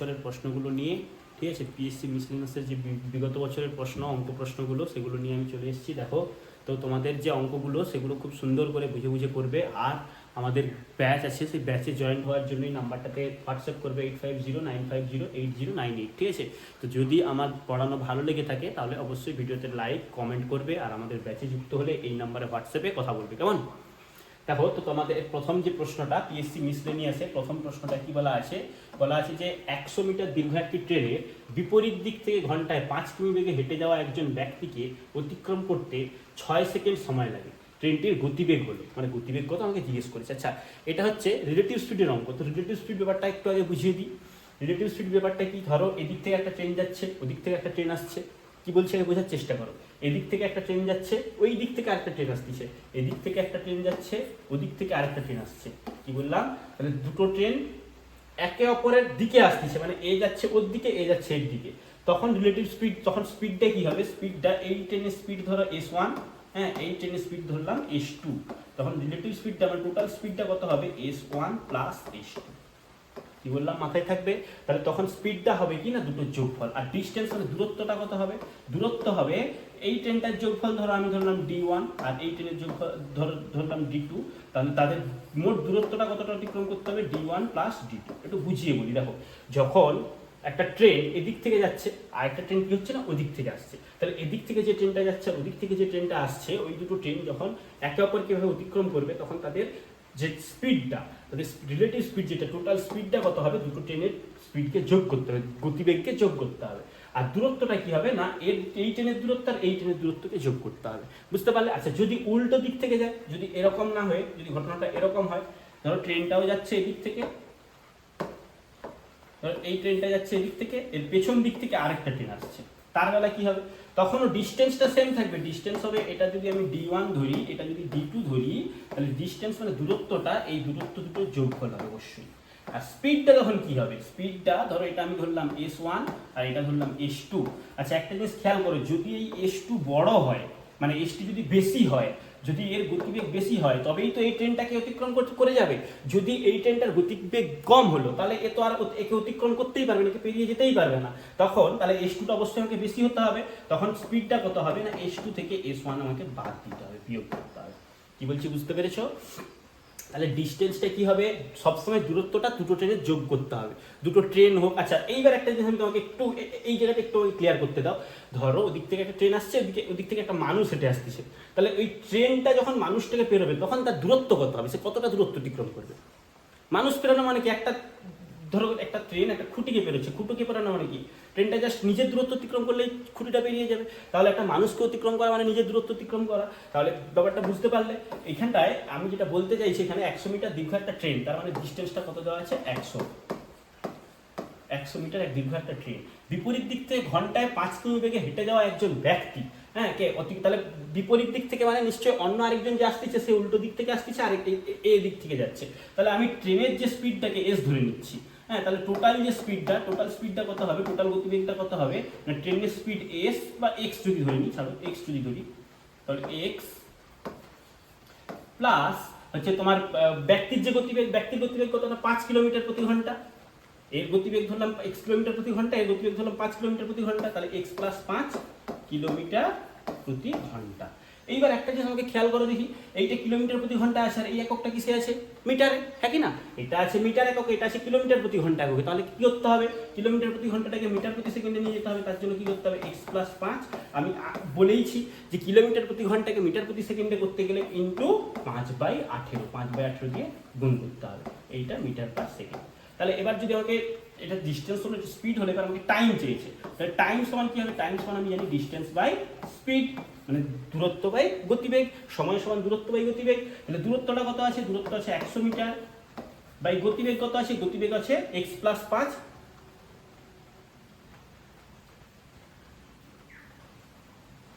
বছরের প্রশ্নগুলো নিয়ে, ঠিক আছে, পিএসসি মিসলেনিয়াসের যে বিগত বছরের প্রশ্ন, অঙ্ক প্রশ্নগুলো, সেগুলো নিয়ে আমি চলে এসেছি। দেখো, তো তোমাদের যে অঙ্কগুলো সেগুলো খুব সুন্দর করে বুঝে বুঝে করবে। আর আমাদের ব্যাচ আছে, সেই ব্যাচে জয়েন হওয়ার জন্যই নাম্বারটাতে হোয়াটসঅ্যাপ করবে 8509508098, ঠিক আছে। তো যদি আমার পড়ানো ভালো লেগে থাকে তাহলে অবশ্যই ভিডিওতে লাইক কমেন্ট করবে, আর আমাদের ব্যাচে যুক্ত হলে এই নাম্বারে হোয়াটসঅ্যাপে কথা বলবে, কেমন? দেখো, তো তোমাদের প্রথম যে প্রশ্নটা পিএসসি মিসলেনিয়াসে প্রথম প্রশ্নটা কি বলা আছে যে 100 মিটার দীর্ঘ একটি ট্রেনে বিপরীত দিক থেকে ঘন্টায় 5 কিমি বেগে হেঁটে যাওয়া একজন ব্যক্তিকে অতিক্রম করতে 6 সেকেন্ড সময় লাগে। ট্রেনটির গতিবেগ হলো, মানে গতিবেগ কত আমাকে জিজ্ঞেস করেছে। আচ্ছা, এটা হচ্ছে রিলেটিভ স্পিডের অঙ্ক। তো রিলেটিভ স্পিড ব্যাপারটা একটু আগে বুঝিয়ে দিই। রিলেটিভ স্পিড ব্যাপারটা কি, ধরো এদিক থেকে একটা ট্রেন যাচ্ছে, ওদিক থেকে একটা ট্রেন আসছে, কি বলছে আগে বোঝার চেষ্টা করো। এদিক থেকে একটা ট্রেন যাচ্ছে, ওই দিক থেকে আরেকটা ট্রেন আসছে, এদিক থেকে একটা ট্রেন যাচ্ছে, ওদিক থেকে আরেকটা ট্রেন আসছে। কি বললাম? তাহলে দুটো ট্রেন একে অপরের দিকে আসতেছে, মানে এ যাচ্ছে ওর দিকে, এ যাচ্ছে এর দিকে। তখন রিলেটিভ স্পিড, তখন স্পিডটা কি হবে? স্পিডটা এই ট্রেনের স্পিড ধরো S1, হ্যাঁ, এই ট্রেনের স্পিড ধরলাম S2। তখন রিলেটিভ স্পিডটা মানে টোটাল স্পিডটা কত হবে? S1 plus S2। কি বললাম মাথায় থাকবে? তাহলে তখন স্পিডটা হবে কি না, দুটোর যোগফল। আর ডিস্টেন্স মানে দূরত্বটা কত হবে? দূরত্ব হবে এই ট্রেনটার যোগফল, ধরো আমি ধরলাম D1, আর এই ট্রেনের যোগফল ধরলাম D2। তাহলে তাদের মোট দূরত্বটা কতটা অতিক্রম করতে হবে? D1 plus D2। একটু বুঝিয়ে বলি। দেখো, যখন একটা ট্রেন এদিক থেকে যাচ্ছে, আর একটা ট্রেন কি হচ্ছে না, ওদিক থেকে আসছে, তাহলে এদিক থেকে যে ট্রেনটা যাচ্ছে আর ওদিক থেকে যে ট্রেনটা আসছে, ওই দুটো ট্রেন যখন একে অপরকে ভাবে অতিক্রম করবে, তখন তাদের যে স্পিডটা, তাদের রিলেটিভ স্পিড, যেটা টোটাল স্পিডটা কত হবে? দুটো ট্রেনের স্পিডকে যোগ করতে হবে, গতিবেগকে যোগ করতে হবে। আর দূরত্বটা কি হবে না, এই ট্রেনের দূরত্ব আর এই ট্রেনের দূরত্বকে যোগ করতে হবে। বুঝতে পারলে? আচ্ছা, যদি উল্টো দিক থেকে যায়, যদি এরকম না হয়ে যদি ঘটনাটা এরকম হয়, ধরো ট্রেনটাও যাচ্ছে এদিক থেকে, ধরো এই ট্রেনটা যাচ্ছে এদিক থেকে, এর পেছন দিক থেকে আরেকটা ট্রেন আসছে, তার বেলা কি হবে? তখনও ডিস্টেন্সটা সেম থাকবে। ডিস্টেন্স হবে, এটা যদি আমি D1 ধরি, এটা যদি D2 ধরি, তাহলে ডিস্টেন্স মানে দূরত্বটা, এই দূরত্ব দুটোর যোগফল হবে অবশ্যই। আর স্পিডটা তখন কি হবে? স্পিডটা ধরো এটা আমি ধরলাম S1 আর এটা ধরলাম S2। আচ্ছা, একটা জিনিস খেয়াল করো, যদি এই S2 বড় হয়, মানে S2 যদি বেশি হয়, যদি এর গতিবেগ বেশি হয়, তবেই তো এই ট্রেনটাকে অতিক্রম করে যাবে। যদি এই ট্রেনটার গতিবেগ কম হলো, তাহলে এ তো আর একে অতিক্রম করতেই পারবে না, একে পেরিয়ে যেতেই পারবে না। তখন তাহলে S2টা অবশ্যই আমাকে বেশি হতে হবে। তখন স্পিডটা কত হবে না, S2 থেকে S1 আমাকে বাদ দিতে হবে, বিয়োগ করতে হবে। কি বলছি বুঝতে পেরেছো? তাহলে ডিস্টেন্সটা কি হবে? সবসময় দূরত্বটা দুটো ট্রেনের যোগ করতে হবে, দুটো ট্রেন হোক। আচ্ছা, এইবার একটা জিনিস আমি তোমাকে একটু এই জায়গাটা একটু ক্লিয়ার করতে দাও। ধরো ওদিক থেকে একটা ট্রেন আসছে, ওদিক থেকে একটা মানুষ হেঁটে আসতেছে, তাহলে ওই ট্রেনটা যখন মানুষটাকে পেরোবে, তখন তার দূরত্ব কত হবে? সে কতটা দূরত্ব অতিক্রম করবে? মানুষ পেরোনো মানে কি, একটা ধরো একটা ট্রেন একটা খুঁটিকে পেরোচ্ছে, খুঁটিকে পেরোনো মানে কি, ট্রেনটা জাস্ট নিজের দূরত্ব অতিক্রম করলেই খুঁটিটা পেরিয়ে যাবে। তাহলে একটা মানুষকে অতিক্রম করা মানে নিজের দূরত্ব অতিক্রম করা। তাহলে ব্যাপারটা বুঝতে পারলে? এইখানটায় আমি যেটা বলতে চাইছি, এখানে 100 মিটার দীর্ঘ একটা ট্রেন, তার মানে ডিস্টেন্সটা কত দেওয়া আছে? 100 মিটার এক দীর্ঘ একটা ট্রেন। বিপরীত দিক থেকে ঘন্টায় 5 কিমি বেগে হেঁটে যাওয়া একজন ব্যক্তি, হ্যাঁ, তাহলে বিপরীত দিক থেকে মানে নিশ্চয়ই অন্য আরেকজন যে আসতেছে, সে উল্টো দিক থেকে আসতেছে, আর এ দিক থেকে যাচ্ছে। তাহলে আমি ট্রেনের যে স্পিডটাকে S ধরে নিচ্ছি, হ্যাঁ, তাহলে টোটাল স্পিডটা কত হবে? টোটাল গতিবেগটা কত হবে না, ট্রেনের স্পিড S বা X যদি ধরে নিই, ছাড়ো X যদি ধরি, তাহলে X প্লাস হচ্ছে তোমার ব্যক্তির যে গতিবেগ, ব্যক্তির গতিবেগ কত না, 5 কিলোমিটার প্রতি ঘন্টা। এর গতিবেগ ধরলাম x কিলোমিটার প্রতি ঘন্টা, এর গতিবেগ ধরলাম 5 কিলোমিটার প্রতি ঘন্টা, তাহলে x প্লাস 5 কিলোমিটার প্রতি ঘন্টা। এইবার একটা জিনিস আমাকে খেয়াল করো দেখি, এইটা কিলোমিটার প্রতি ঘন্টা আছে, আর এই এককটা কিসে আছে? মিটারে, হ্যাঁ কি না? এটা আছে মিটার একক, এটা আছে কিলোমিটার প্রতি ঘন্টা একক। তাহলে কি করতে হবে? কিলোমিটার প্রতি ঘন্টাটাকে মিটার প্রতি সেকেন্ডে নিয়ে যেতে হবে। তার জন্য কি করতে হবে? x প্লাস 5, আমি বলেইছি যে কিলোমিটার প্রতি ঘন্টাকে মিটার প্রতি সেকেন্ডে করতে গেলে ইন্টু 5/18, 5/18 দিয়ে গুণ করতে হবে। এইটা মিটার পার সেকেন্ড। তাহলে এবার যদি আমাকে এটা ডিস্টেন্স হলো, স্পিড হলে, এবার আমাকে টাইম চেয়েছে, তাহলে টাইম সমান কি হবে? টাইম সমান আমি জানি ডিস্টেন্স বাই স্পিড, মানে দূরত্ব বাই গতিবেগ। সময় সমান দূরত্ব বাই গতিবেগ। তাহলে দূরত্বটা কত আছে? দূরত্ব আছে 100 মিটার, বাই গতিবেগ কত আছে? গতিবেগ আছে x প্লাস 5,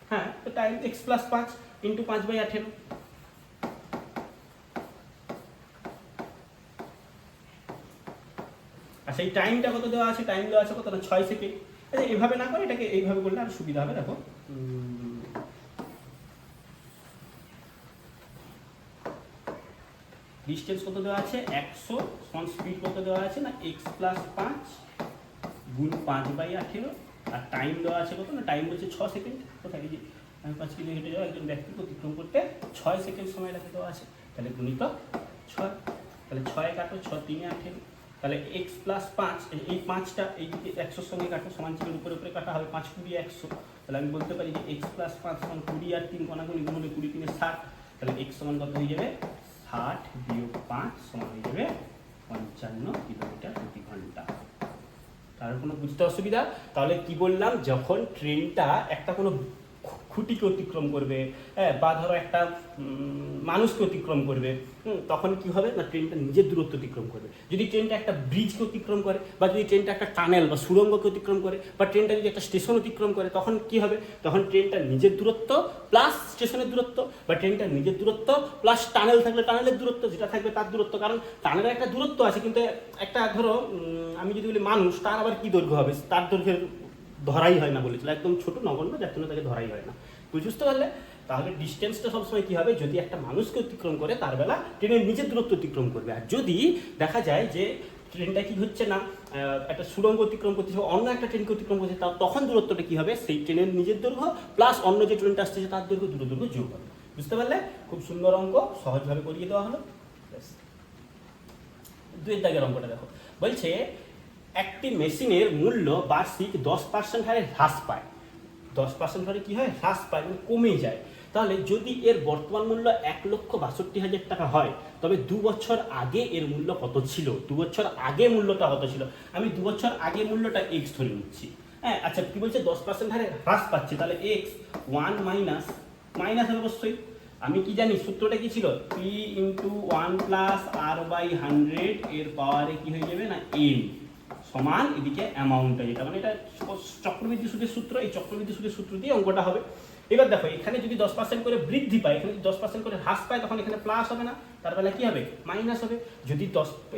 হ্যাঁ, তো টাইম x প্লাস 5 ইন্টু 5/18। আচ্ছা, এই টাইমটা কত দেওয়া আছে? টাইম দেওয়া আছে কত না, 6 সেকেন্ড। আচ্ছা, এভাবে না করে এটাকে এইভাবে করলে আর সুবিধা হবে। দেখো, ডিস্টেন্স কত দেওয়া আছে? 100, সমান স্পিড কত দেওয়া আছে না, x প্লাস 5 গুণ 5/18, আর টাইম দেওয়া আছে কত না, টাইম বলছে 6 সেকেন্ড। কোথায় এই যে আমি 5 কিলো হেঁটে যাওয়া একজন ব্যক্তিকে অতিক্রম করতে 6 সেকেন্ড সময় লাগে দেওয়া আছে, তাহলে গুণিত 6, তাহলে 6 কাটো, 6 3 18, তাহলে x প্লাস 5, এই 5টা এইদিকে 100 সঙ্গে কাটো, সমান চিহ্নের উপরে উপরে কাটা হবে, 5 20 100, তাহলে আমি বলতে পারি যে x প্লাস 5 সমান 20 আর 3 কোণাগুণি গুণ হলে 20 3 60, তাহলে x সমান কত হয়ে যাবে 60 বিয়োগ 5 সমান হয়ে যাবে 55 কিলোমিটার প্রতি ঘন্টা। তার কোনো বুঝতে অসুবিধা? তাহলে কি বললাম, যখন ট্রেনটা একটা কোনো খুঁটিকে অতিক্রম করবে, হ্যাঁ, বা ধরো একটা মানুষকে অতিক্রম করবে, তখন কি হবে না, ট্রেনটা নিজের দূরত্ব অতিক্রম করবে। যদি ট্রেনটা একটা ব্রিজকে অতিক্রম করে, বা যদি ট্রেনটা একটা টানেল বা সুড়ঙ্গকে অতিক্রম করে, বা ট্রেনটা যদি একটা স্টেশন অতিক্রম করে, তখন কি হবে, তখন ট্রেনটা নিজের দূরত্ব প্লাস স্টেশনের দূরত্ব, বা ট্রেনটা নিজের দূরত্ব প্লাস টানেল থাকলে টানেলের দূরত্ব, যেটা থাকবে তার দূরত্ব। কারণ টানেলের একটা দূরত্ব আছে, কিন্তু একটা ধরো আমি যদি বলি মানুষ, তার আবার কি দৈর্ঘ্য হবে, তার দৈর্ঘ্যের ধরাই হয় না বলেছিল, একদম ছোট নগণ্য, যার জন্য তাকে ধরাই হয় না। বুঝতে পারলে? তাহলে ডিস্টেন্সটা সবসময় কী হবে, যদি একটা মানুষকে অতিক্রম করে তার বেলা ট্রেনের নিজের দূরত্ব অতিক্রম করবে। আর যদি দেখা যায় যে ট্রেনটা কি হচ্ছে না, একটা সুড়ঙ্গ অতিক্রম করতেছে, অন্য একটা ট্রেনকে অতিক্রম করছে, তখন দূরত্বটা কী হবে, সেই ট্রেনের নিজের দৈর্ঘ্য প্লাস অন্য যে ট্রেনটা আসছে তার দৈর্ঘ্য, দুটো দৈর্ঘ্য যোগ হবে। বুঝতে পারলে? খুব সুন্দর অঙ্ক, সহজভাবে করিয়ে দেওয়া হলো। 2 দাগের অঙ্কটা দেখো, বলছে একটি মেশিনের মূল্য বার্ষিক 10% হারে হ্রাস পায়। 10% হারে কি হয়, হ্রাস পায়, মানে কমে যায়। তাহলে যদি এর বর্তমান মূল্য 1,62,000 টাকা হয়, তবে 2 বছর আগে এর মূল্য কত ছিল? 2 বছর আগে মূল্যটা কত ছিল? আমি 2 বছর আগে মূল্যটা x ধরে নিচ্ছি। হ্যাঁ, আচ্ছা, কি বলছে 10% হারে হ্রাস পাচ্ছে, তাহলে x 1 মাইনাস হবে অবশ্যই। আমি কি জানি সূত্রটা কি ছিল, p × 1 + r/100 এর পাওয়ারে কি হয়ে যাবে না m সমান এদিকে অ্যামাউন্টটা, যেটা মানে এটা চক্রবৃদ্ধি সুদের সূত্র, এই চক্রবৃদ্ধি সুদের সূত্র দিয়ে অঙ্কটা হবে। এবার দেখো, এখানে যদি 10% করে বৃদ্ধি পায়, এখানে যদি 10% করে হ্রাস পায়, তখন এখানে প্লাস হবে না, তার বেলা কি হবে, মাইনাস হবে। যদি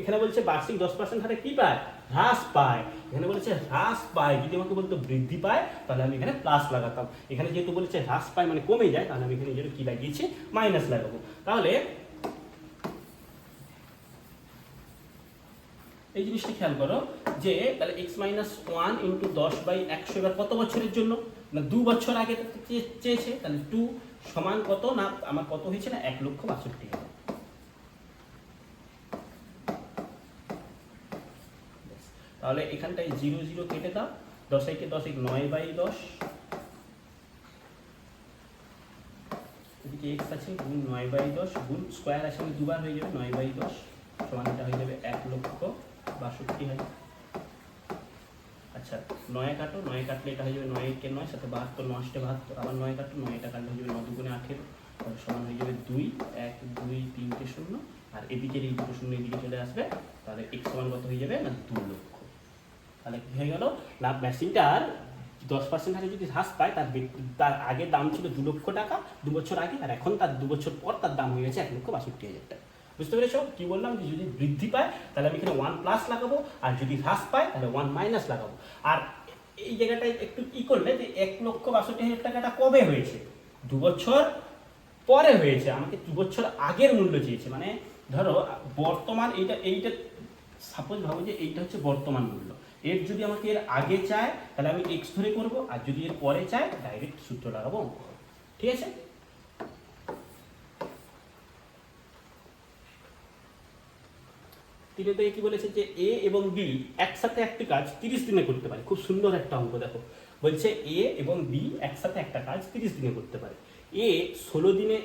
এখানে বলছে বার্ষিক 10% হারে কি পায়, হ্রাস পায়, এখানে বলেছে হ্রাস পায়, যদি আমাকে বলতো বৃদ্ধি পায়, তাহলে আমি এখানে প্লাস লাগাতাম। এখানে যেহেতু বলেছে হ্রাস পায় মানে কমে যায়, তাহলে আমি এখানে যেটা কি লাগিয়েছি, মাইনাস লাগাবো। তাহলে এই জিনিসটা খেয়াল করো যে তাহলে x - 1 × 10/100 এবার কত বছরের জন্য, না 2 বছর আগে চেয়েছে, তাহলে 2 সমান কত না, আমার কত হয়েছে না 1,62,000। তাহলে এখানটায় 0 0 কেটে দাও, 10 × 10 = 9/10, এদিকে x আছে গুণ 9/10 গুণ স্কয়ার আছে দুবার হয়ে যাবে 9/10 সমান এটা হয়ে যাবে 1,62,000। আচ্ছা, 9 কাটো, 9 কাটলে এটা হয়ে যাবে 9 × 9 সাথে 72, 9 × 72, আবার 9 কাটো, 9টা কাটলে হয়ে যাবে 9 × 2 = 18, তাহলে সমান হয়ে যাবে 2 1 2 3 0, আর এদিকের এই দুটো শূন্য এদিকে চলে আসবে, তাহলে x সমান কত হয়ে যাবে না 2 লক্ষ। তাহলে কি হয়ে গেল না, মেশিনটার 10% হারে যদি হ্রাস পায়, তার আগের দাম ছিল 2 লক্ষ টাকা 2 বছর আগে, আর এখন তার 2 বছর পর তার দাম হয়ে গেছে 1,62,000 টাকা। বুঝতে পেরেছো? কি বললাম, যে যদি বৃদ্ধি পায় তাহলে আমি এখানে 1 প্লাস লাগাবো, আর যদি হ্রাস পায় তাহলে 1 মাইনাস লাগাবো। আর এই জায়গাটায় একটু কি করলে, যে 1,62,000 টাকাটা কবে হয়েছে, 2 বছর পরে হয়েছে, আমাকে 2 বছর আগের মূল্য চেয়েছে। মানে ধরো বর্তমান এইটা সাপোজ ভাবো যে এইটা হচ্ছে বর্তমান মূল্য, এর যদি আমাকে এর আগে চায় তাহলে আমি x ধরে করব, আর যদি এর পরে চায় ডাইরেক্ট সূত্র লাগাবো। ঠিক আছে? তিনটে কি বলেছে যে a এবং b একসাথে একটি কাজ 30 দিনে করতে পারে। খুব সুন্দর একটা অঙ্ক দেখো, বলছে a এবং b একসাথে একটা কাজ 30 দিনে করতে পারে। a 16 দিনে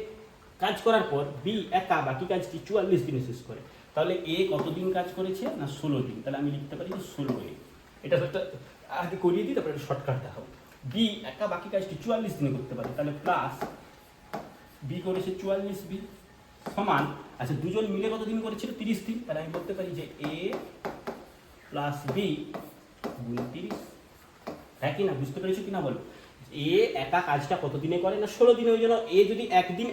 কাজ করার পর b একা বাকি কাজটি 44 দিনে শেষ করে। তাহলে a কতদিন কাজ করেছে না 16 দিন, তাহলে আমি লিখতে পারি যে 16a। এটা একটা আগে করিয়ে দিই, তারপরে একটা শর্টকাট দেখাবো। b একা বাকি কাজটি 44 দিনে করতে পারে, তাহলে প্লাস b করেছে 44b সমান, আচ্ছা দুজন মিলে কত দিন করেছিল 30 দিন, তাহলে আমি বলতে পারি যে a প্লাস b গুণ 30। হ্যাঁ কি না, বুঝতে পেরেছো কিনা বলো? এ একা কাজটা কত দিনে করে না 16 দিনে। ওই জন্য এ যদি একদিন,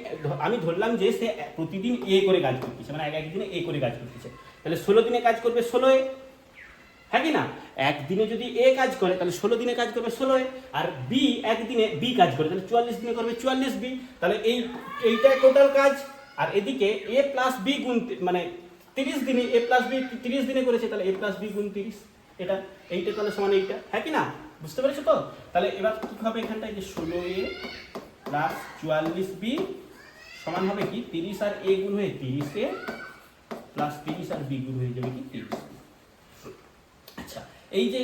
আমি ধরলাম যে সে প্রতিদিন এ করে কাজ করতেছে, মানে একদিনে এ করে কাজ করতেছে, তাহলে 16 দিনে কাজ করবে 16a। হ্যাঁ কি না, একদিনে যদি এ কাজ করে তাহলে 16 দিনে কাজ করবে 16a, আর বি একদিনে বি কাজ করে তাহলে 44 দিনে করবে 44b। তাহলে এইটা টোটাল কাজ, আর এদিকে a প্লাস বি গুণ মানে 30 দিনে, a প্লাস বি 30 দিনে করেছে, তাহলে a প্লাস বি গুণ 30। এটা এইটা তাহলে সমান এইটা, হ্যাঁ কি না? বুঝতে পেরেছো তো? তাহলে এবার কি হবে এখানটায়, যে 16a প্লাস 44b সমান হবে কি 30 আর a গুণ হয়ে 30a প্লাস 30 আর b গুণ হয়ে যাবে কি 30। আচ্ছা, এই যে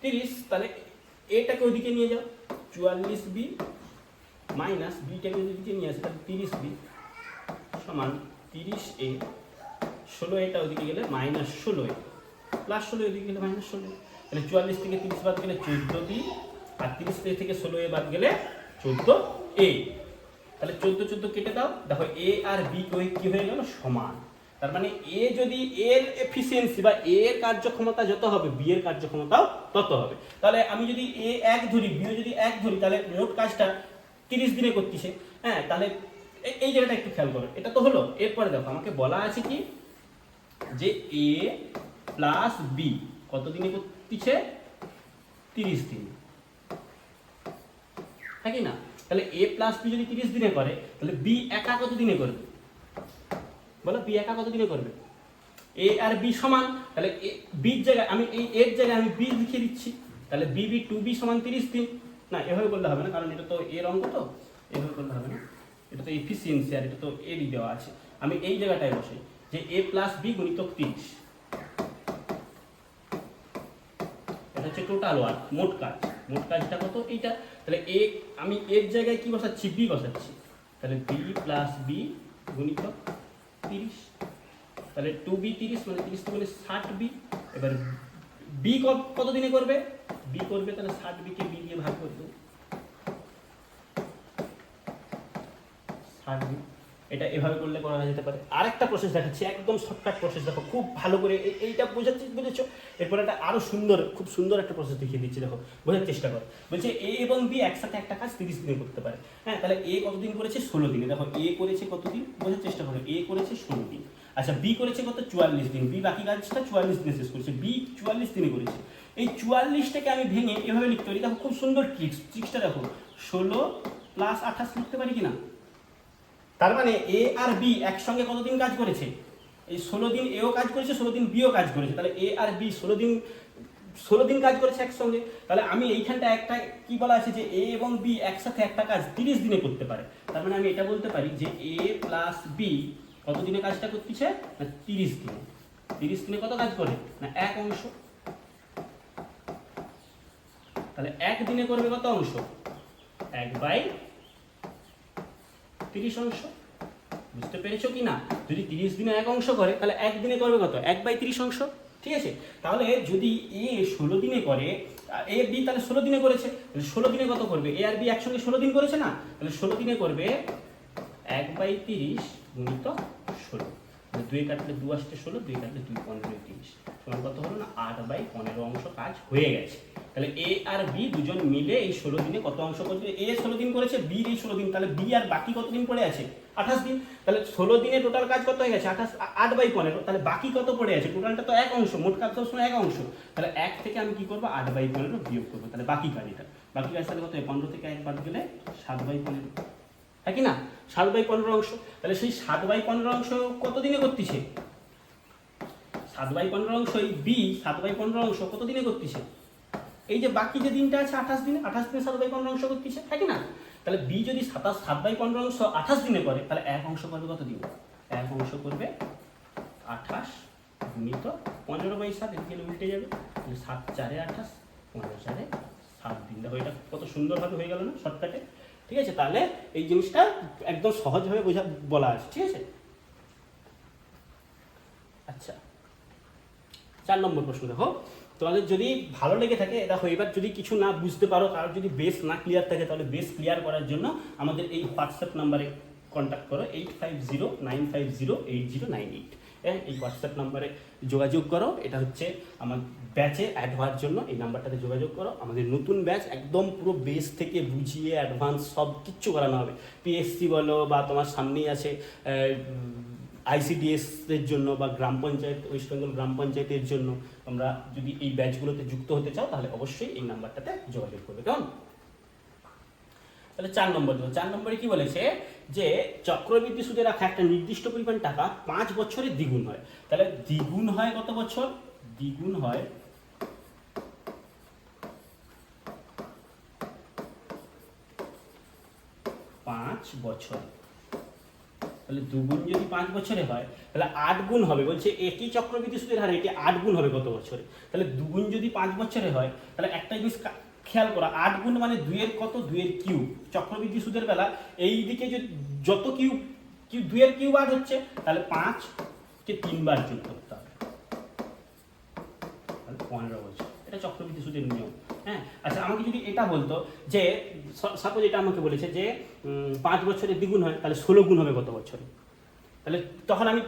30, তাহলে এটাকে ওইদিকে নিয়ে যাও, 44b মাইনাস বিটাকে ওইদিকে নিয়ে আসে, তাহলে 30b সমান 30a, 16 এটা ওইদিকে গেলে মাইনাস 16a প্লাস 16 ওইদিকে গেলে মাইনাস 16, তাহলে 44 থেকে 30 বাদ গেলে 14b, আর 30 থেকে 16a বাদ গেলে 14a। তাহলে 14 14 কেটে দাও, দেখো a আর b কি হয়ে গেল সমান। তার মানে a যদি এর এফিসিয়েন্সি বা a এর কার্যক্ষমতা যত হবে b এর কার্যক্ষমতাও তত হবে। তাহলে আমি যদি a 1 ধরি, b যদি 1 ধরি, তাহলে মোট কাজটা 30 দিনে করতেছে। হ্যাঁ, তাহলে এই জায়গাটা একটু খেয়াল করো, এটা তো হলো। এরপরে দেখো আমাকে বলা আছে কি যে a প্লাস b কত দিনে করতেছে, 30 দিনে, হ্যাঁ কি না? তাহলে a প্লাস b যদি 30 দিনে করে, তাহলে b একা কত দিনে করবে বলো? b একা কত দিনে করবে? a আর b সমান, তাহলে b এর জায়গায় আমি এই এর জায়গায় আমি b লিখে দিচ্ছি, তাহলে b 2b সমান 30 দিন। না, এভাবে করলে হবে না, কারণ এটা তো এর অঙ্ক, তো এভাবে করলে হবে না, এটা তো এফিসিয়েন্সি আর এটা তো এরই দেওয়া আছে। আমি এই জায়গাটায় বসাই যে a প্লাস b গুণিতক 30, এটা হচ্ছে টোটাল ওয়ার্ক, মোট কাজ। মোট কাজটা কত? এইটা। তাহলে a আমি এর জায়গায় কি বসাচ্ছি? b বসাচ্ছি, তাহলে b প্লাস b গুণিতক 30, তাহলে 2b 30 মানে 30 মানে 60b। এবার b কত দিনে করবে? b করবে, তাহলে 60b কে b দিয়ে ভাগ করে দেবো, 60b। এটা এভাবে করলে করা যেতে পারে। আরেকটা প্রসেস দেখাচ্ছি, একদম শর্টকাট প্রসেস, দেখো খুব ভালো করে এইটা বুঝেছো? এরপর একটা আরো সুন্দর, খুব সুন্দর একটা প্রসেস দেখিয়ে দিচ্ছি, দেখো বোঝার চেষ্টা করো। বলছে a এবং b একসাথে একটা কাজ 30 দিনে করতে পারে। হ্যাঁ, তাহলে a কতদিন করেছে? 16 দিনে। দেখো a করেছে কতদিন, বোঝার চেষ্টা করো, a করেছে 16 দিন। আচ্ছা, b করেছে কত? 44 দিন। b বাকি কাজটা 44 দিনে শেষ করেছে, b 44 দিনে করেছে। এই 44টাকে আমি ভেঙে এভাবে লিখতে পারি, দেখো খুব সুন্দর ট্রিক্সটা দেখো, 16 প্লাস 28 লিখতে পারি কিনা? তার মানে a আর b একসঙ্গে কতদিন কাজ করেছে? এই 16 দিন এও কাজ করেছে, 16 দিন বিও কাজ করেছে। তাহলে a আর b 16 দিন কাজ করেছে একসঙ্গে। তাহলে আমি এইখানটা একটা কি বলা আছে যে a এবং b একসাথে একটা কাজ 30 দিনে করতে পারে। তার মানে আমি এটা বলতে পারি যে a প্লাস b কত দিনে কাজটা করতেছে? না 30 দিনে। 30 দিনে কত কাজ করে? না 1 অংশ। তাহলে 1 দিনে করবে কত অংশ? 1/30 অংশ। বুঝতে পেরেছো কি না? যদি 30 দিনে 1 অংশ করে, তাহলে 1 দিনে করবে কত? 1/30 অংশ। ঠিক আছে? তাহলে যদি a 16 দিনে করে, a b তাহলে 16 দিনে করেছে, তাহলে 16 দিনে কত করবে? a আর b একসঙ্গে 16 দিন করেছে না, তাহলে 16 দিনে করবে 1/30 গুণিত 16। 2 কাটলে 2 আসছে 16, 2 কাটলে 2 15 30 সমান কত হলো? না 8/15 অংশ কাজ হয়ে গেছে। তাহলে a আর b দুজন মিলে এই 16 দিনে কত অংশ করবে? a 16 দিন করেছে, b এই 16 দিন, তাহলে b আর বাকি কত দিন পড়ে আছে? 28 দিন। তাহলে 16 দিনে টোটাল কাজ কত হয়ে গেছে? 8/15, তাহলে বাকি কত পড়ে আছে? টোটালটা তো 1 অংশ, মোট কাজ তো 1 অংশ। তাহলে 1 থেকে আমি কি করব? 8/15 বিয়োগ করব, তাহলে বাকি কাজ এটা। বাকি কাজ তাহলে কত? 15 থেকে 1 বাদ গেলে 7/15, হ্যাঁ কি না? 7/15 অংশ। তাহলে সেই 7/15 অংশ কত দিনে করতেছে? 7/15 অংশ, এই b 7/15 অংশ কত দিনে করতেছে? এই যে বাকি যে দিনটা আছে 28 দিনে, 28 দিনে 7/15 অংশ করতেছে, হ্যাঁ কি না? তাহলে b যদি 7/15 অংশ 28 দিনে করে, তাহলে 1 অংশ করবে কত দিন? 1 অংশ করবে 28 গুণিত 15/7, এদিকে উল্টে যাবে, তাহলে 7 4 28, 15 4 7 দিন। দেখো এটা কত সুন্দরভাবে হয়ে গেল না শর্টকাটে? ঠিক আছে? তাহলে এই জিনিসটা একদম সহজভাবে বলা আছে, ঠিক আছে? আচ্ছা, 4 নম্বর প্রশ্ন দেখো, তোমাদের যদি ভালো লেগে থাকে, দেখো এবার যদি কিছু না বুঝতে পারো, কারোর যদি বেস না ক্লিয়ার থাকে, তাহলে বেস ক্লিয়ার করার জন্য আমাদের এই হোয়াটসঅ্যাপ নাম্বারে কন্ট্যাক্ট করো, 8509508098। হ্যাঁ, এই হোয়াটসঅ্যাপ নাম্বারে যোগাযোগ করো। এটা হচ্ছে আমার ব্যাচে অ্যাড হওয়ার জন্য এই নাম্বারটাতে যোগাযোগ করো। আমাদের নতুন ব্যাচ, একদম পুরো বেস থেকে বুঝিয়ে অ্যাডভান্স সব কিচ্ছু করানো হবে। পিএসসি বলো, বা তোমার সামনেই আছে ICDS এর জন্য, বা গ্রাম পঞ্চায়েত, ওয়েস্ট বেঙ্গল গ্রাম পঞ্চায়েতের জন্য তোমরা যদি এই ব্যাচগুলোতে যুক্ত হতে চাও, তাহলে অবশ্যই এই নাম্বারটাতে যোগাযোগ করবে, কেমন? তাহলে 4 নম্বর দেবো। 4 নম্বরে কি বলেছে যে চক্রবৃদ্ধি সুদে রাখা একটা নির্দিষ্ট পরিমাণ টাকা 5 বছরে দ্বিগুণ হয়। তাহলে দ্বিগুণ হয় কত বছর? দ্বিগুণ হয় 5 বছর। তাহলে দুগুণ যদি 5 বছরে হয় তাহলে 8 গুণ হবে। বলছে একই চক্রবৃদ্ধি সুদের হারে এটি 8 গুণ হবে কত বছরে? তাহলে দুগুণ যদি 5 বছরে হয় তাহলে একটা জিনিস খেয়াল করা, 8 গুণ মানে 2 এর কত? 2 এর কিউব। চক্রবৃদ্ধি সুদের বেলা এই দিকে যত কিউব 2 এর কিউব 8 হচ্ছে, তাহলে 5 কে 3 বার যোগ করতে হবে, তাহলে 15 বছর। এটা চক্রবৃদ্ধি সুদের নিয়ম। হ্যাঁ, আচ্ছা আমাকে যদি এটা বলতো যে সাপোজ এটা আমাকে বলেছে যে 5 বছরে দ্বিগুণ হয়, তাহলে 16 গুণ হবে কত বছরে? তাহলে তখন আমি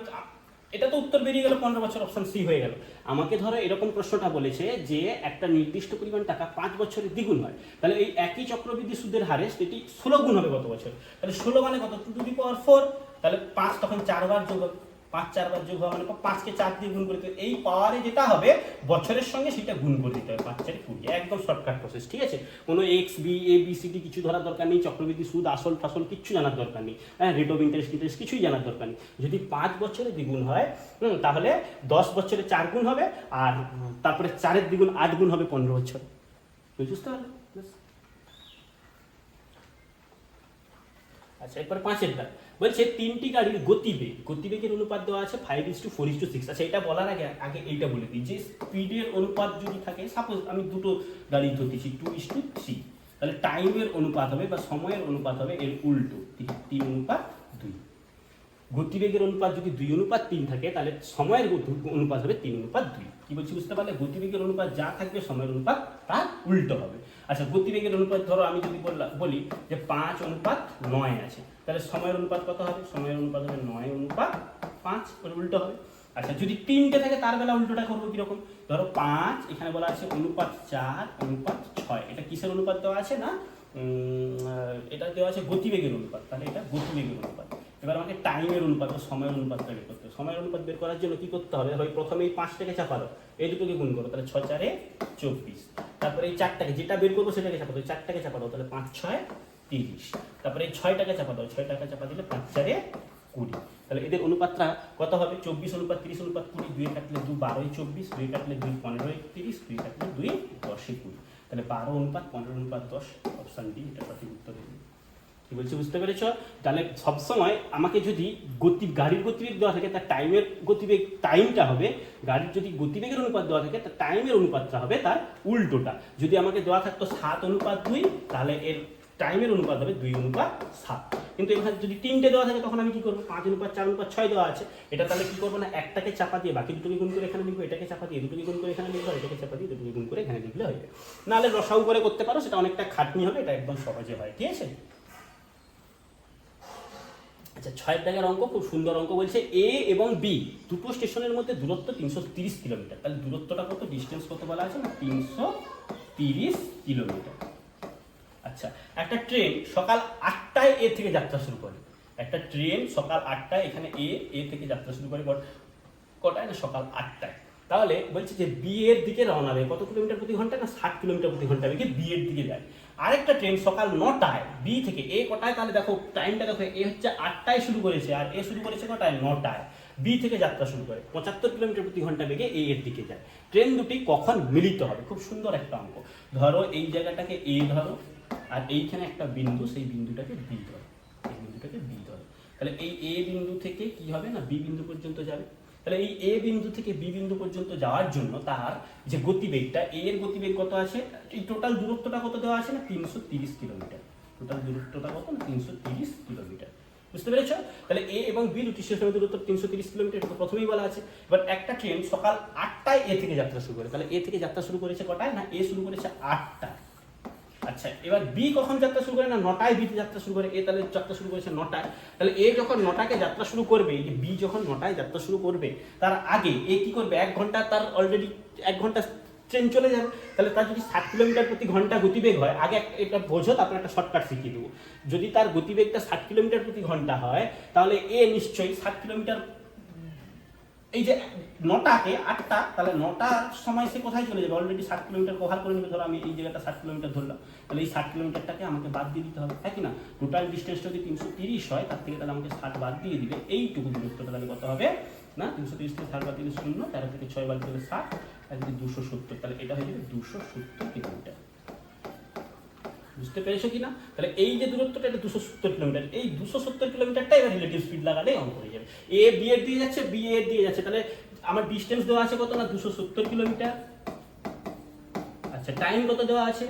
এটা তো উত্তর বেরিয়ে গেল 15 বছর, অপশন সি হয়ে গেল। আমাকে ধরো এরকম প্রশ্নটা বলেছে যে একটা নির্দিষ্ট পরিমাণ টাকা 5 বছরে দ্বিগুণ হয়, তাহলে এই একই চক্রবৃদ্ধি সুদের হারে সেটি 16 গুণ হবে কত বছর? তাহলে 16 মানে কত? 2 টু দি পাওয়ার 4। তাহলে 5 তখন 4 বার যোগ হবে, 5 4 বার যোগ হবে মানে 5 কে 4 দিয়ে গুণ করে দিতে, এই পাওয়ারে যেটা হবে বছরের সঙ্গে সেটা গুণ করে দিতে হবে। 5 4 20, একদম শর্টকাট প্রসেস। ঠিক আছে, কোনো x B A B C D কিছু ধরার দরকার নেই, চক্রবৃদ্ধি সুদ আসল ফাসল কিচ্ছু জানার দরকার নেই। হ্যাঁ, রেট অফ ইন্টারেস্ট কিছুই জানার দরকার নেই। যদি 5 বছরে দ্বিগুণ হয় তাহলে 10 বছরে 4 গুণ হবে, আর তারপরে 4-এর দ্বিগুণ 8 গুণ হবে 15 বছর। বুঝতে পারলে? আচ্ছা, এরপরে 5-এর দাগ বলছে 3টি গাড়ির গতিবেগের অনুপাত দেওয়া আছে 5:4:6। আচ্ছা, এটা বলার আগে এইটা বলে দিই যে স্পিডের অনুপাত যদি থাকে, সাপোজ আমি দুটো গাড়ি ধরতেছি 2:3, তাহলে টাইমের অনুপাত হবে বা সময়ের অনুপাত হবে এর উল্টো 3:2। গতিবেগের অনুপাত যদি 2:3 থাকে তাহলে সময়ের অনুপাত হবে 3:2। কি বলছি বুঝতে পারলে? গতিবেগের অনুপাত যা থাকবে সময়ের অনুপাত তার উল্টো হবে। আচ্ছা, গতিবেগের অনুপাত ধরো আমি যদি বলি যে 5:9 আছে, তাহলে সময়ের অনুপাত কত হবে? সময়ের অনুপাত হবে 9:5, উল্টো হবে। আচ্ছা, যদি 3টে থাকে তার বেলা উল্টোটা করবো কিরকম? ধরো 5, এখানে বলা আছে অনুপাত 4:6। এটা কিসের অনুপাত দেওয়া আছে না? এটা দেওয়া আছে গতিবেগের অনুপাত, তাহলে এটা গতিবেগের অনুপাত। এবার আমাকে টাইমের অনুপাত বা সময়ের অনুপাতটা বের করতে হবে। সময়ের অনুপাত বের করার জন্য কি করতে হবে? হয় প্রথমে এই 5টাকে চাপালো, এই দুটোকে গুণ করো, তাহলে 6 4 24। তারপরে এই 4টাকে যেটা বের করবো সেটাকে চাপা দাও, 4টাকে চাপা দাও, তাহলে 5 6 30। তারপরে এই 6টাকে চাপা দাও, 6টাকে চাপা দিলে 5 4 20। তাহলে এদের অনুপাতটা কত হবে? 24:30:20, 2 কাটলে 2 12:24, 2 কাটলে 2 15:30, 2 কাটলে 2 10:20। তাহলে 12:15:10, অপশন ডি এটা সঠিক উত্তর হবে। কি বলছি বুঝতে পেরেছ? তাহলে সবসময় আমাকে যদি গাড়ির গতিবেগ দেওয়া থাকে তার টাইমের গতিবেগ টাইমটা হবে, গাড়ির যদি গতিবেগের অনুপাত দেওয়া থাকে তার টাইমের অনুপাতটা হবে তার উল্টোটা। যদি আমাকে দেওয়া থাকতো 7:2, তাহলে এর টাইমের অনুপাত হবে 2:7। কিন্তু এখানে যদি 3টে দেওয়া থাকে তখন আমি কি করবো? 5:4:6 দেওয়া আছে, এটা তাহলে কি করবো না, একটাকে চাপা দিয়ে বাকি দুটোকে গুণ করে এখানে লিখবো, এটাকে চাপা দিয়ে দুটোকে গুণ করে এখানে লিখবো, এটাকে চাপা দিয়ে দুটোকে গুণ করে এখানে লিখলে হবে। নাহলে রসাউ করে করতে পারো, সেটা অনেকটা খাটনি হবে, এটা একদম সহজে হয়। ঠিক আছে। আচ্ছা, 6 দাগের অঙ্ক খুব সুন্দর অঙ্ক। বলছে এ এবং বি দুটো স্টেশনের মধ্যে দূরত্ব 330 কিলোমিটার। তাহলে দূরত্বটা কত? ডিস্টেন্স কত বলা আছে না? 330 কিলোমিটার। আচ্ছা, একটা ট্রেন সকাল 8টায় এ থেকে যাত্রা শুরু করে। একটা ট্রেন সকাল 8টায় এখানে এ থেকে যাত্রা শুরু করে কটায় না? সকাল 8টায়। তাহলে বলছে যে বি এর দিকে রওনা দেয় কত কিলোমিটার প্রতি ঘন্টা না? 60 কিলোমিটার প্রতি ঘন্টা বেগে বি এর দিকে যায়। আরেকটা ট্রেন সকাল 9টায় বি থেকে এ কটায়? তাহলে দেখো টাইমটা দেখো, এ হচ্ছে 8টায় শুরু করেছে আর এ শুরু করেছে কটায়? 9টায়। বি থেকে যাত্রা শুরু করে 75 কিলোমিটার প্রতি ঘন্টা বেগে এ এর দিকে যায়। ট্রেন দুটি কখন মিলিত হবে? খুব সুন্দর একটা অঙ্ক। ধরো এই জায়গাটাকে এ ধরো, আর এইখানে একটা বিন্দু, সেই বিন্দুটাকে বি ধরো, এই বিন্দুটাকে বি ধরো। তাহলে এই এ বিন্দু থেকে কি হবে না? বি বিন্দু পর্যন্ত যাবে। তাহলে এই এ বিন্দু থেকে বি বিন্দু পর্যন্ত যাওয়ার জন্য তার যে গতিবেগটা, এ এর গতিবেগ কত আছে? এই টোটাল দূরত্বটা কত দেওয়া আছে না? 330 কিলোমিটার। টোটাল দূরত্বটা কত না? 330 কিলোমিটার। বুঝতে পেরেছ? তাহলে এ এবং বি দুটি স্টেশনের দূরত্ব 330 কিলোমিটার, এটা প্রথমেই বলা আছে। এবার একটা ট্রেন সকাল 8টায় এ থেকে যাত্রা শুরু করে, তাহলে এ থেকে যাত্রা শুরু করেছে কটায় না? এ শুরু করেছে 8টায়। আচ্ছা, এবার বি কখন যাত্রা শুরু করে না? 9টায় বি যাত্রা শুরু করে। এ তাহলে যাত্রা শুরু করেছে 9টায়। তাহলে এ যখন 9টাকে যাত্রা শুরু করবে, বি যখন 9টায় যাত্রা শুরু করবে, তার আগে এ কি করবে? 1 ঘন্টা, তার অলরেডি 1 ঘন্টা ট্রেন চলে যাবে। তাহলে তার যদি 60 কিলোমিটার প্রতি ঘন্টা গতিবেগ হয়, আগে এটা বোঝো, তারপর একটা শর্টকাট শিখিয়ে দেবো। যদি তার গতিবেগটা 60 কিলোমিটার প্রতি ঘন্টা হয়, তাহলে এ নিশ্চয়ই 60 কিলোমিটার এই যে 9টাকে 8টা, তাহলে 9টার সময় সে কোথায় চলে যাবে? অলরেডি 60 কিলোমিটার কভার করে নেবে। ধরো আমি এই জায়গাটা 60 কিলোমিটার ধরলাম, তাহলে এই 60 কিলোমিটারটাকে আমাকে বাদ দিয়ে দিতে হবে, তাই কি না? টোটাল ডিস্টেন্সটা যদি 330 হয়, তার থেকে তাহলে আমাকে 60 বাদ দিয়ে দিবে। এইটুকু দূরত্বটা তাহলে কত হবে না? 330 থেকে 60 বাদ দিলে 0, 13 থেকে 6 বাদ দিলে 60, আর যদি 270, তাহলে এটা হয়ে যাবে 270 কিলোমিটার। বুঝতে পেরেছো কিনা? তাহলে এই যে দূরত্বটা, এটা 270 কিলোমিটার। এই 270 কিলোমিটারটা এবার রিলেটিভ স্পিড লাগালে অঙ্ক হয়ে যাবে। এ বি এর দিয়ে যাচ্ছে, বি এর দিয়ে যাচ্ছে, তাহলে আমার ডিস্টেন্স দেওয়া আছে কত না? 270 কিলোমিটার। আচ্ছা, টাইম কত দেওয়া আছে?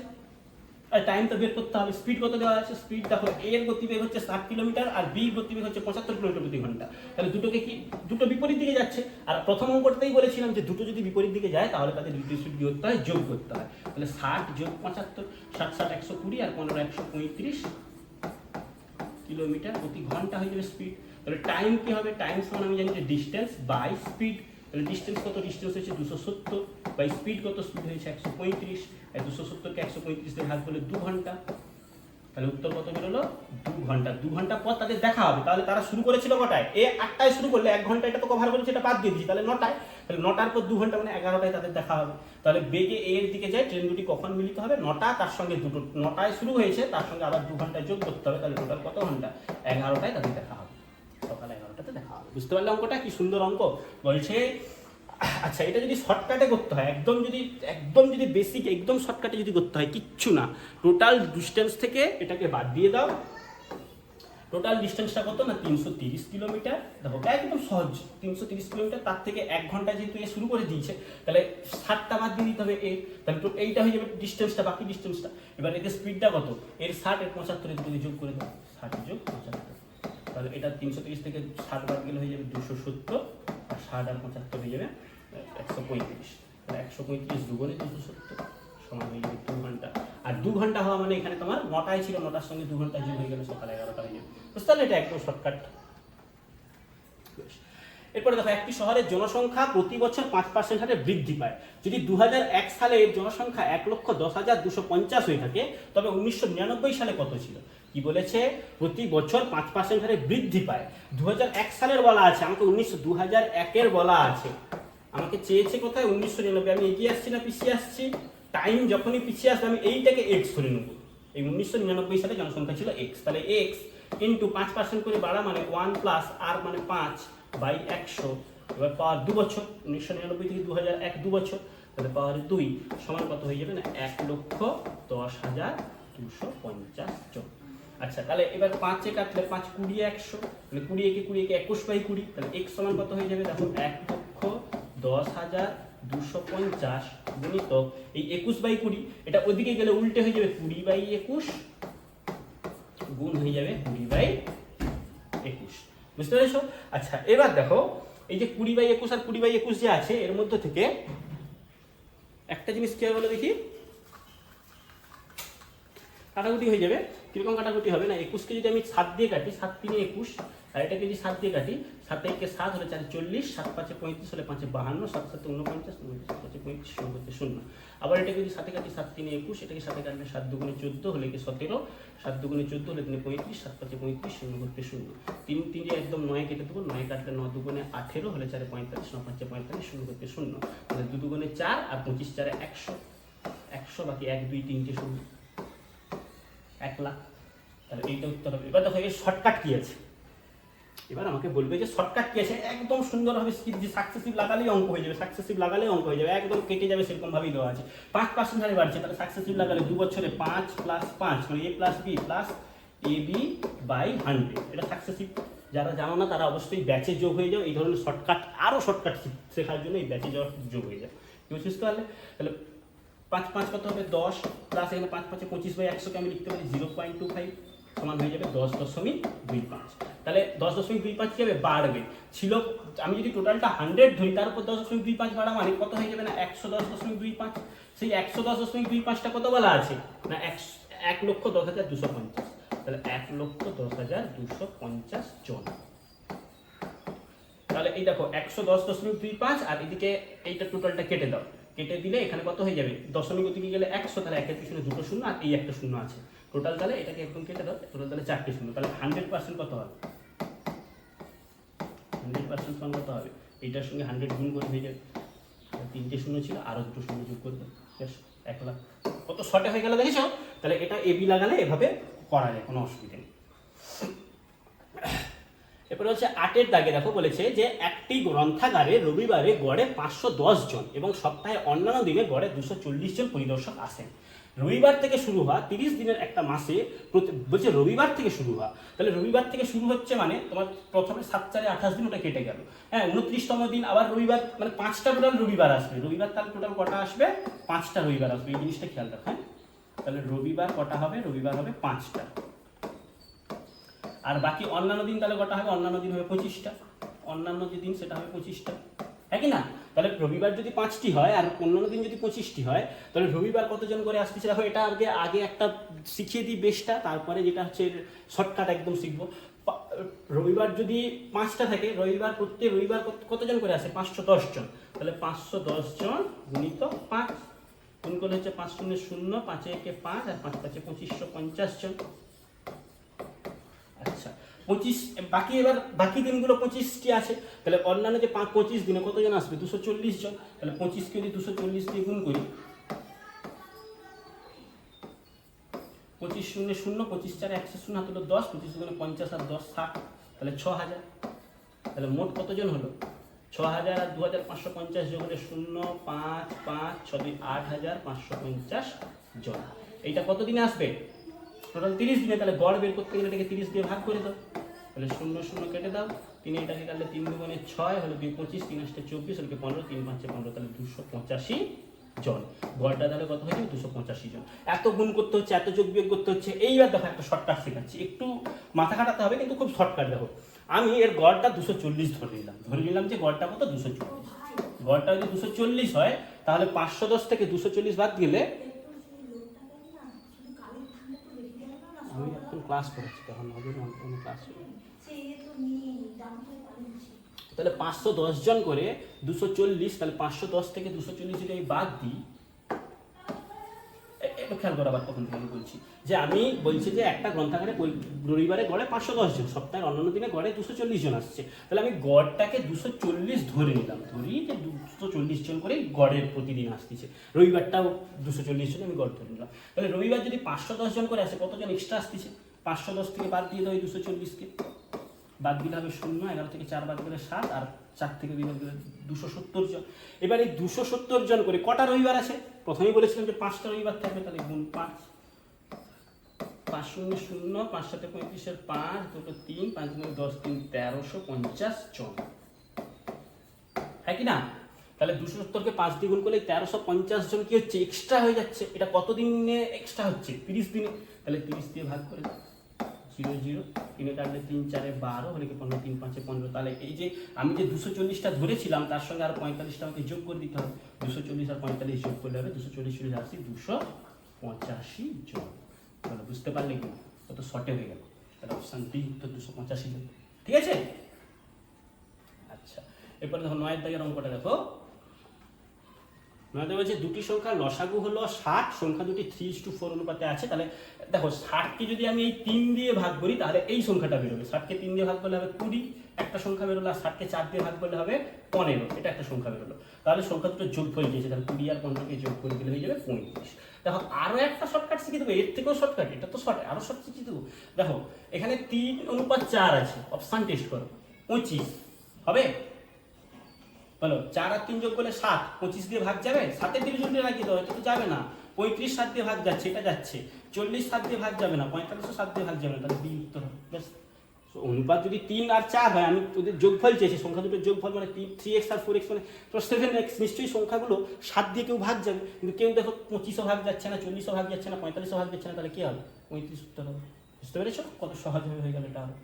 টাইম তো বের করতে হবে। স্পিড কত দেওয়া আছে? স্পিড দেখো, এ এর গতিবেগ হচ্ছে 60 কিলোমিটার আর বি গতিবেগ হচ্ছে 75 কিলোমিটার প্রতি ঘন্টা। তাহলে দুটোকে কি, দুটো বিপরীত দিকে যাচ্ছে। আর প্রথম অঙ্কটাতেই বলেছিলাম যে দুটো যদি বিপরীত দিকে যায়, তাহলে তাদের রিলেটিভ স্পিড কি করতে হয়? যোগ করতে হয়। তাহলে 60 যোগ 75, 60 60 120 আর 15 135 কিলোমিটার প্রতি ঘন্টা হয়ে যাবে স্পিড। তাহলে টাইম কি হবে? টাইম সমান আমি জানি যে ডিস্টেন্স বাই স্পিড। তাহলে ডিস্টেন্স কত? ডিস্টেন্স হচ্ছে 270 বাই স্পিড কত? স্পিড হয়েছে 135। আর 270কে 135 দিয়ে ভাগ করলে 2 ঘন্টা। তাহলে উত্তর কত বেরোলো? 2 ঘন্টা। 2 ঘন্টা পর তাদের দেখা হবে। তাহলে তারা শুরু করেছিল কটায়? 8টায় শুরু করলে 1 ঘন্টা এটা তো কভার করেছে, এটা বাদ দিয়ে দিয়েছি, তাহলে 9টায়। তাহলে 9টার পর 2 ঘন্টা মানে 11টায় তাদের দেখা হবে। তাহলে বেগে এ এর দিকে যায়, ট্রেন দুটি কখন মিলিত হবে? 9টা, তার সঙ্গে দুটো 9টায় শুরু হয়েছে, তার সঙ্গে আবার 2 ঘন্টা যোগ করতে হবে। তাহলে টোটাল কত ঘন্টা? 11টায় তাদের দেখা হবে, সকাল 11টাতে দেখা হবে। বুঝতে পারলে অঙ্কটা? কি সুন্দর অঙ্ক বলছে। আচ্ছা, এটা যদি শর্টকাটে করতে হয়, একদম যদি বেসিক একদম শর্টকাটে যদি করতে হয়, কিচ্ছু না, টোটাল ডিস্টেন্স থেকে এটাকে বাদ দিয়ে দাও। টোটাল ডিস্টেন্সটা কত না? 330 কিলোমিটার। দেখো একদম সহজ, 330 কিলোমিটার। তার থেকে 1 ঘন্টা যেহেতু এ শুরু করে দিয়েছে, তাহলে 60টা বাদ দিয়ে দিতে হবে এ। তাহলে তো এইটা হয়ে যাবে ডিস্টেন্সটা, বাকি ডিস্টেন্সটা। এবার এতে স্পিডটা কত? এর 60, এর 75, এর যদি যোগ করে দাও, 60 যোগ 75। তাহলে এটা 330 থেকে 60 বাদ গেলে হয়ে যাবে 270, আর 60 আর 75 হয়ে যাবে 135। তাহলে 135 দুগুণে 270 সমান হয়ে যাবে 2 ঘন্টা। আর 2 ঘন্টা হওয়া মানে এখানে তোমার 9টায় ছিল, 9টার সঙ্গে 2 ঘন্টা যোগ হয়ে গেলে সকাল 11টা হয়ে যাবে। বুঝতে পারলে? এটা একদম শর্টকাট। এরপরে দেখো, একটি শহরের জনসংখ্যা প্রতি বছর 5% হারে বৃদ্ধি পায়। যদি 2001 সালে এর জনসংখ্যা 1,10,250 হয়ে থাকে, তবে 1999 সালে কত ছিল? কি বলেছে? প্রতি বছর 5% হারে বৃদ্ধি পায়। 2001 সালের বলা আছে, আমাকে 2001 বলা আছে। আমাকে চেয়েছে কোথায়? 1999। আমি এগিয়ে আসছি না পিছিয়ে আসছি? টাইম যখনই পিছিয়ে আসবে আমি এইটাকে এক্স ধরে নেব। এই 1999 সালে জনসংখ্যা ছিল এক্স, তাহলে এক্স ইন্টু 5% করে বাড়া মানে 1 প্লাস আর মানে 5 বাই 100। এবার পাওয়ার 2 বছর, 1999 থেকে 2001 2 বছর, তাহলে পাওয়ার 2 সমান কত হয়ে যাবে না? 1,10,250 জন। আচ্ছা, তাহলে এবার 5 কাটলে 5 20 100, তাহলে 20 একে 21 বাই 20, তাহলে x সমান কত হয়ে যাবে? দেখো 1,10,250 গুণিত এই 21 বাই 20, এটা ওইদিকে গেলে উল্টে হয়ে যাবে 20 বাই 21 গুণ হয়ে যাবে 20 বাই 21। বুঝতে পেরেছো? আচ্ছা, এবার দেখো এই যে 20 বাই 21 আর 20 বাই 21 যে আছে, এর মধ্যে থেকে একটা জিনিস কি বলে দেখি, কাটাকুটি হয়ে যাবে। কিরকম কাটাকুটি হবে না? 21কে যদি আমি 7 দিয়ে কাটি, 7 3 21, আর এটাকে যদি 7 দিয়ে কাটি, 7 একে 7 হলে 4 40, 7 5 35 হলে 5 52, 7 7 49, 7 5 35 0। আবার এটাকে যদি 7 কাটি, 7 3 21, এটাকে 7 কাটলে 7 2 14 হলে কি 17, 7 2 14 হলে 35, 7 5 35 0 করতে 0। 3 3 একদম 9 কেটে দেবো, 9 কাটলে 9 2 18 হলে 4 45, 9 5 45 0 করতে 0। তাহলে 2 2 4 আর 25 4 100, 100 বাকি 1 2 3 0, 1 লাখ। তাহলে এইটা উত্তর হবে। এবার দেখো এই শর্টকাট কি আছে, এবার আমাকে বলবে যে শর্টকাট কি আছে। একদম সুন্দরভাবে সাকসেসিভ লাগালেই অঙ্ক হয়ে যাবে, সাকসেসিভ লাগালেই অঙ্ক হয়ে যাবে, একদম কেটে যাবে, সেরকম ভাবেই দেওয়া আছে। 5% হারে বাড়ছে, তাহলে সাকসেসিভ লাগালে 2 বছরে 5 প্লাস 5 মানে a plus B plus A B by 100। এটা সাকসেসিভ। যারা জানো না তারা অবশ্যই ব্যাচে যোগ হয়ে যাও, এই ধরনের শর্টকাট আরও শর্টকাট শেখার জন্য এই ব্যাচে যোগ হয়ে যায়। কি বুঝছিস? তাহলে 5 5 কত হবে? 10 প্লাস এখানে 5 5 25 বাই 100কে আমি লিখতে পারি 0.25 সমান হয়ে যাবে 10.25। তাহলে 10.25 কি হবে? বাড়বে। ছিল, আমি যদি টোটালটা 100 ধরি, তার উপর 10.25 বাড়া মানে কত হয়ে যাবে না? 110.25। সেই 110.25টা কত বলা আছে না? 1,10,250। তাহলে 1,10,250 জন। তাহলে এই দেখো 110.25 আর এদিকে এইটা টোটালটা কেটে দাও, কেটে দিলে এখানে কত হয়ে যাবে? দশমিক ওদিকে গেলে 100, তাহলে একের পিছনে 2টো শূন্য আর এই একটা শূন্য আছে টোটাল। তাহলে এটাকে একদম কেটে দাও, টোটাল তাহলে 4টে শূন্য। তাহলে 100% কত হবে? 100% সমান কত হবে? এইটার সঙ্গে 100 গুণ করে হয়ে যাবে, 3টে শূন্য ছিল, আরও 2টো শূন্য যোগ করবে, বেশ 1 লাখ। কত শর্টে হয়ে গেল দেখেছো? তাহলে এটা এবি লাগালে এভাবে করা যায়, কোনো অসুবিধা নেই। এরপরে হচ্ছে 8-এর দাগে দেখো বলেছে যে একটি গ্রন্থাগারে রবিবারে গড়ে 510 জন এবং সপ্তাহে অন্যান্য দিনে গড়ে 240 জন পরিদর্শক আসেন। রবিবার থেকে শুরু হওয়া 30 দিনের একটা মাসে বলছে রবিবার থেকে শুরু হওয়া, তাহলে রবিবার থেকে শুরু হচ্ছে মানে তোমার প্রথমে 7-4-28 দিন ওটা কেটে গেল, হ্যাঁ 29তম দিন আবার রবিবার, মানে 5টা টোটাল রবিবার আসবে। রবিবার তাহলে টোটাল কটা আসবে? 5টা রবিবার আসবে, এই জিনিসটা খেয়াল রাখো। হ্যাঁ, তাহলে রবিবার কটা হবে? রবিবার হবে 5টা। আর বাকি অন্যান্য দিন তাহলে কটা হবে? অন্যান্য দিন হবে 25টা। অন্যান্য যে দিন সেটা হবে 25টা, হ্যাঁ কি না? তাহলে রবিবার যদি 5টি হয় আর অন্যান্য দিন যদি 25টি হয়, তাহলে রবিবার কতজন করে আসতেছে দেখো। এটা আগে একটা শিখিয়ে দিই বেশটা, তারপরে যেটা হচ্ছে শর্টকাট একদম শিখবো। রবিবার যদি 5টা থাকে, রবিবার প্রত্যেক রবিবার কতজন করে আসে? 510 জন। তাহলে 510 জন গুণিত 5 গুণ করলে হচ্ছে 5 শূন্য 0, 5 একে 5 আর 5 5 2550 জন। আচ্ছা 25, বাকি এবার বাকি দিনগুলো 25টি আছে, তাহলে অন্যান্য যে 25 দিনে কতজন আসবে? 240 জন। তাহলে 25কে যদি 240 দিয়ে গুণ করি, 25 শূন্য 0, 25 4 100 হাত হলো 10, 25 গুণে 50 আর 10 60, তাহলে 6000। তাহলে মোট কতজন হলো? 6000 আর 2550 যোগ হলে 0 5 5 6 2 8550 জন। এইটা কত দিনে আসবে? টোটাল 30 দিনে। তাহলে গড় বের করতে গেলে এটাকে 30 দিয়ে ভাগ করে দাও, তাহলে 0 0 কেটে দাও, 3 এটাকে কাটলে 3 দুগুণে 6 হলো 2 25, 3 8 24 হলো 15, 3 5 15, তাহলে 285 জন। গড়টা তাহলে কত হয়ে যাবে? 285 জন। এত গুণ করতে হচ্ছে, এত যোগ বিয়োগ করতে হচ্ছে। এইবার দেখো একটা শর্টকাট শেখাচ্ছি, একটু মাথা খাটাতে হবে কিন্তু খুব শর্টকাট। দেখো আমি এর গড়টা 240 ধরে নিলাম যে গড়টা কত? 240। গড়টা যদি 240 হয় তাহলে 510 থেকে 240 বাদ দিলে, আমি এখন ক্লাস করেছি তখন হবে না, আমি ক্লাস তাহলে 510 জন করে 240, তাহলে 510 থেকে 240 যদি আমি বাদ দিই, খেয়াল করো আবার তখন থেকে আমি বলছি যে আমি বলছি যে একটা গ্রন্থাগারে রবিবারে গড়ে 510 জন, সপ্তাহের অন্যান্য দিনে গড়ে 240 জন আসছে। তাহলে আমি গড়টাকে 240 ধরে নিলাম, ধরি যে 240 জন করে গড়ের প্রতিদিন আসতেছে। রবিবারটাও 240 জন আমি গড় ধরে নিলাম। তাহলে রবিবার যদি 510 জন করে আসে, কতজন এক্সট্রা আসতেছে? 510 থেকে বাদ দিয়ে দাও এই 240কে, বাদ দিলে হবে 0, 11 থেকে 4 বাদ দিলে 7, আর 4 থেকে 2 বাদ দিলে 270 জন। এবার এই 270 জন করে কটা রবিবার আছে? প্রথমেই বলেছিলাম যে 5টা রবিবার থাকবে, তাহলে গুণ 5, 5 শূন্য 0, 5 7 35 এর 5, 2 3, 5 9 10 3 1350 জন, হ্যাঁ কি না? তাহলে 270কে 5 দিয়ে গুণ করলে 1350 জন কি হচ্ছে? এক্সট্রা হয়ে যাচ্ছে। এটা কত দিনে এক্সট্রা হচ্ছে? 30 দিনে। তাহলে 30 দিয়ে ভাগ করে 0 0, 3 কাটলে 3 4 12 হলে কি 15, 3 5 15। তাহলে এই যে আমি যে 240টা ধরেছিলাম তার সঙ্গে আর 45টা আমাকে যোগ করে দিতে হবে। 240 আর 45 যোগ করলে হবে 240 আসছে 285 জন। তাহলে বুঝতে পারলে কি কত শর্টে হয়ে গেল? তাহলে অপশন বি উত্তর 285 জন। ঠিক আছে? আচ্ছা, এরপরে দেখো 9 এর দাগের অঙ্কটা দেখো। 9 বলছে দুটি সংখ্যার লসাগু হলো 60, সংখ্যা দুটি 3:4 অনুপাতে আছে। তাহলে দেখো 60কে যদি আমি এই 3 দিয়ে ভাগ করি তাহলে এই সংখ্যাটা বেরোবে। 60কে 3 দিয়ে ভাগ করলে হবে 20, একটা সংখ্যা বেরোলো। আর 60কে 4 দিয়ে ভাগ করলে হবে 15, এটা একটা সংখ্যা বেরোলো। তাহলে সংখ্যা দুটো যোগফল দিয়েছে, তাহলে 20 আর 15কে যোগ করে দিলে হয়ে যাবে 35। দেখো আরো একটা শর্টকাট শিখিয়ে দেবো, এর থেকেও শর্টকাট, এটা তো শর্ট, আরো শর্ট শিখিয়ে দেবো। দেখো এখানে 3:4 আছে, অপশান টেস্ট করো, 25 হবে? বলো 4 আর 3 যোগ করলে 7, 25 দিয়ে ভাগ যাবে? 7-এর দিকে যদি রাখি দাও, এটা তো যাবে না। 35 7 দিয়ে ভাগ যাচ্ছে, এটা যাচ্ছে। 40 7 দিয়ে ভাগ যাবে না, 45 7 দিয়ে ভাগ যাবে না, তাহলে বি উত্তর হবে। ব্যাস, অনুপাত যদি 3 আর 4 হয়, আমি ওদের যোগফল চেয়েছি, সংখ্যা দুটোর যোগফল মানে 3x আর 4x মানে তো 7x, নিশ্চয়ই সংখ্যাগুলো 7 দিয়ে কেউ ভাগ যাবে, কিন্তু কেউ দেখো 25ও ভাগ যাচ্ছে না, 40ও ভাগ যাচ্ছে না, 45ও ভাগ যাচ্ছে না, তাহলে কি হবে? 35 উত্তর হবে। বুঝতে পেরেছো কত সহজভাবে হয়ে গেল এটা? হবে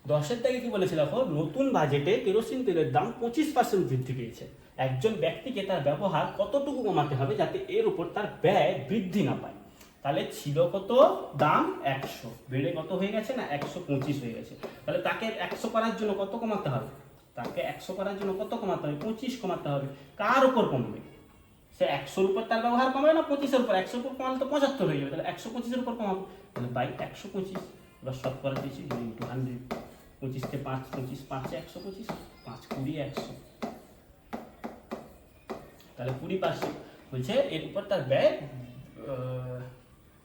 10-এর দাগে কি বলেছে দেখো, নতুন বাজেটে কেরোসিন তেলের দাম 25% বৃদ্ধি পেয়েছে। একজন ব্যক্তিকে তার ব্যবহার কতটুকু কমাতে হবে যাতে এর উপর তার ব্যয় বৃদ্ধি না পায়? তাহলে ছিল কত দাম? 100, বেড়ে কত হয়ে গেছে না 125 হয়ে গেছে। তাহলে তাকে 100 করার জন্য কত কমাতে হবে? তাকে 100 করার জন্য কত কমাতে হবে? 25 কমাতে হবে। কার উপর কমবে? সে 100-র উপর তার ব্যবহার কমাবে না 25-এর উপর? 100-র উপর কমালে তো 75 হয়ে যাবে, তাহলে 125-এর উপর কমাবো, তাহলে বাই 125। এবার শতকরা দিয়েছি 2 × 100, 25 5 25 5 125 5 20 100, তাহলে 20% বলছে এর উপর তার ব্যয়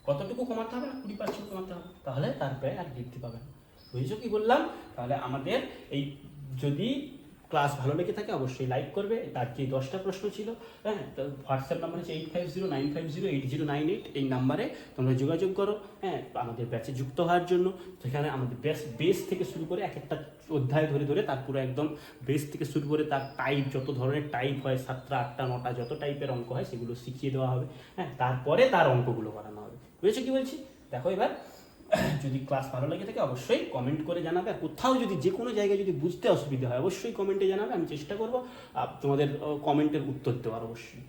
কতটুকু কমাতে হবে না 20% কমাতে হবে, তাহলে তার ব্যয় আর বৃদ্ধি পাবে না। বুঝেছো কি বললাম? তাহলে আমাদের এই যদি ক্লাস ভালো লেগে থাকে অবশ্যই লাইক করবে। তার যে 10টা প্রশ্ন ছিল, হ্যাঁ, তো হোয়াটসঅ্যাপ নাম্বার হচ্ছে 8509508098, এই নাম্বারে তোমরা যোগাযোগ করো, হ্যাঁ, আমাদের ব্যাচে যুক্ত হওয়ার জন্য। সেখানে আমাদের বেস থেকে শুরু করে এক একটা অধ্যায় ধরে ধরে তার পুরো একদম বেস থেকে শুরু করে তার টাইপ, যত ধরনের টাইপ হয় 7টা 8টা 9টা যত টাইপের অঙ্ক হয় সেগুলো শিখিয়ে দেওয়া হবে, হ্যাঁ, তারপরে তার অঙ্কগুলো করানো হবে। বুঝেছো কি বলছি? দেখো এবার যদি ক্লাস ভালো লেগে থাকে অবশ্যই কমেন্ট করে জানাবে, আর কোথাও যদি যে কোনো জায়গায় যদি বুঝতে অসুবিধা হয় অবশ্যই কমেন্টে জানাবে, আমি চেষ্টা করবো তোমাদের কমেন্টের উত্তর দেওয়ার অবশ্যই।